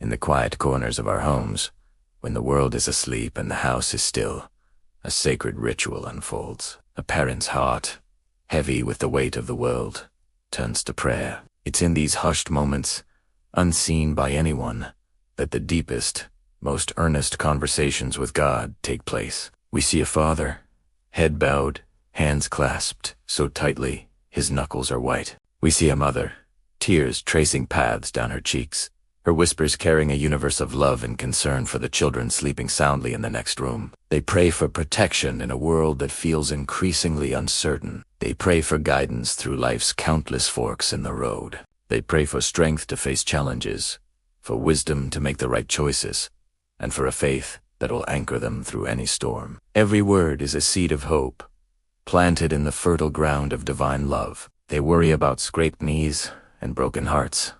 In the quiet corners of our homes, when the world is asleep and the house is still, a sacred ritual unfolds. A parent's heart, heavy with the weight of the world, turns to prayer. It's in these hushed moments, unseen by anyone, that the deepest, most earnest conversations with God take place. We see a father, head bowed, hands clasped so tightly his knuckles are white. We see a mother, tears tracing paths down her cheeks, her whispers carrying a universe of love and concern for the children sleeping soundly in the next room. They pray for protection in a world that feels increasingly uncertain. They pray for guidance through life's countless forks in the road. They pray for strength to face challenges, for wisdom to make the right choices, and for a faith that will anchor them through any storm. Every word is a seed of hope, planted in the fertile ground of divine love. They worry about scraped knees and broken hearts,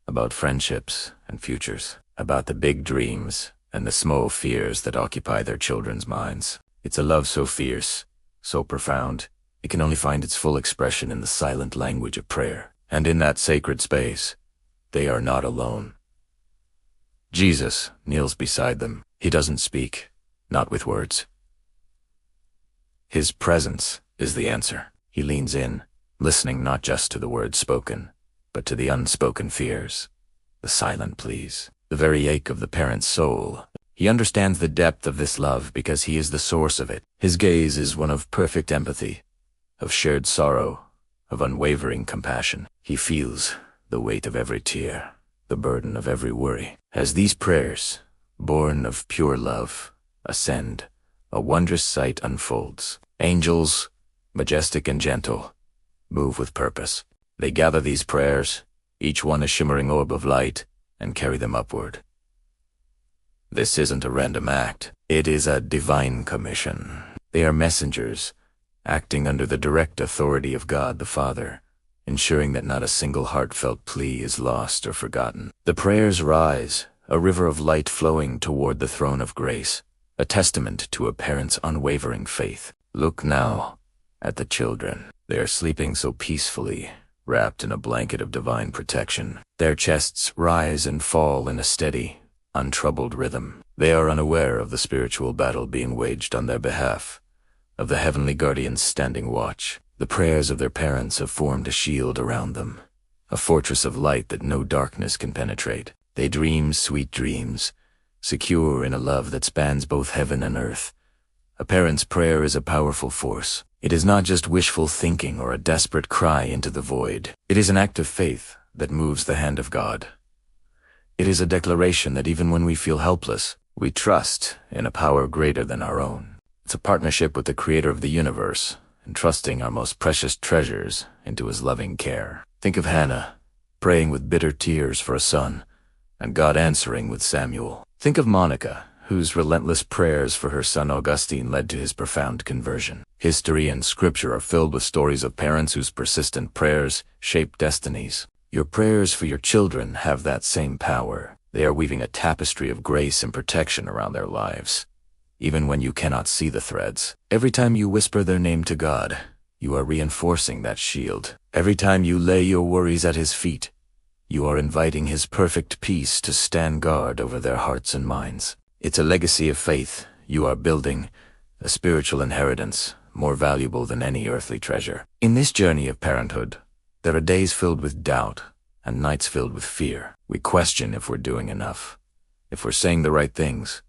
about friendships and futures, about the big dreams and the small fears that occupy their children's minds. It's a love so fierce, so profound, it can only find its full expression in the silent language of prayer. And in that sacred space, they are not alone. Jesus kneels beside them. He doesn't speak, not with words. His presence is the answer. He leans in, listening not just to the words spoken, but to the unspoken fears, the silent pleas, the very ache of the parent's soul. He understands the depth of this love because he is the source of it. His gaze is one of perfect empathy, of shared sorrow, of unwavering compassion. He feels the weight of every tear, the burden of every worry. As these prayers, born of pure love, ascend, a wondrous sight unfolds. Angels, majestic and gentle, move with purpose. They gather these prayers, each one a shimmering orb of light, and carry them upward. This isn't a random act. It is a divine commission. They are messengers, acting under the direct authority of God the Father, ensuring that not a single heartfelt plea is lost or forgotten. The prayers rise, a river of light flowing toward the throne of grace, a testament to a parent's unwavering faith. Look now at the children. They are sleeping so peacefully, wrapped in a blanket of divine protection. Their chests rise and fall in a steady, untroubled rhythm. They are unaware of the spiritual battle being waged on their behalf, of the heavenly guardians standing watch. The prayers of their parents have formed a shield around them, a fortress of light that no darkness can penetrate. They dream sweet dreams, secure in a love that spans both heaven and earth. A parent's prayer is a powerful force. It is not just wishful thinking or a desperate cry into the void. It is an act of faith that moves the hand of God. It is a declaration that even when we feel helpless, we trust in a power greater than our own. It's a partnership with the Creator of the universe, entrusting our most precious treasures into His loving care. Think of Hannah, praying with bitter tears for a son, and God answering with Samuel. Think of Monica, whose relentless prayers for her son Augustine led to his profound conversion. History and scripture are filled with stories of parents whose persistent prayers shape destinies. Your prayers for your children have that same power. They are weaving a tapestry of grace and protection around their lives, even when you cannot see the threads. Every time you whisper their name to God, you are reinforcing that shield. Every time you lay your worries at His feet, you are inviting His perfect peace to stand guard over their hearts and minds. It's a legacy of faith you are building, a spiritual inheritance more valuable than any earthly treasure. In this journey of parenthood, there are days filled with doubt and nights filled with fear. We question if we're doing enough, if we're saying the right things,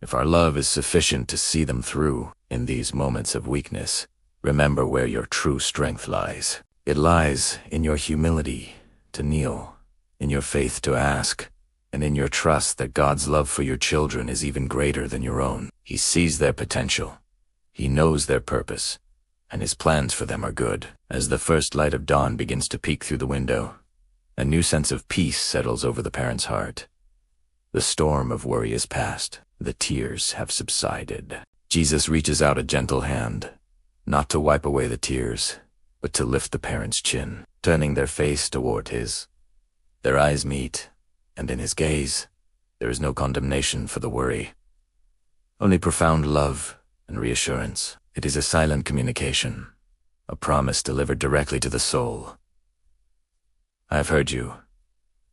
if our love is sufficient to see them through. In these moments of weakness, remember where your true strength lies. It lies in your humility to kneel, in your faith to ask, and in your trust that God's love for your children is even greater than your own. He sees their potential. He knows their purpose, and His plans for them are good. As the first light of dawn begins to peek through the window, a new sense of peace settles over the parent's heart. The storm of worry is past. The tears have subsided. Jesus reaches out a gentle hand, not to wipe away the tears, but to lift the parent's chin, turning their face toward His. Their eyes meet, and in His gaze, there is no condemnation for the worry, only profound love and reassurance. It is a silent communication, a promise delivered directly to the soul. I have heard you.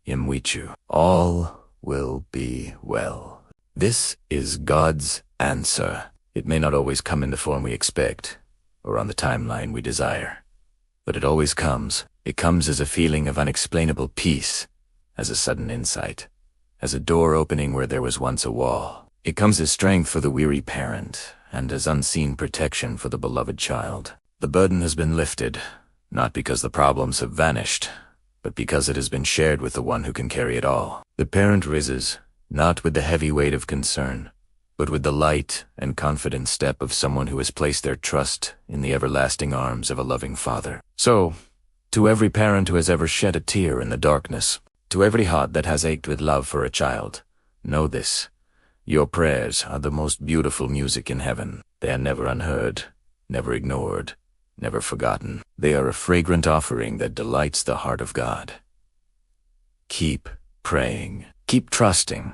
Imwichu. All will be well. This is God's answer. It may not always come in the form we expect, or on the timeline we desire, but it always comes. It comes as a feeling of unexplainable peace, as a sudden insight, as a door opening where there was once a wall. It comes as strength for the weary parent, and as unseen protection for the beloved child. The burden has been lifted, not because the problems have vanished, but because it has been shared with the one who can carry it all. The parent rises, not with the heavy weight of concern, but with the light and confident step of someone who has placed their trust in the everlasting arms of a loving Father. So, to every parent who has ever shed a tear in the darkness, to every heart that has ached with love for a child, know this: your prayers are the most beautiful music in heaven. They are never unheard, never ignored, never forgotten. They are a fragrant offering that delights the heart of God. Keep praying, keep trusting,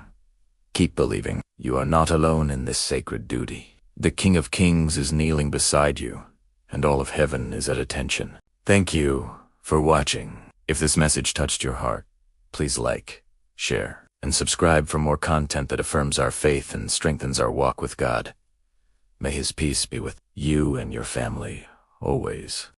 keep believing. You are not alone in this sacred duty. The King of Kings is kneeling beside you, and all of heaven is at attention. Thank you for watching. If this message touched your heart, please like, share, and subscribe for more content that affirms our faith and strengthens our walk with God. May His peace be with you and your family always.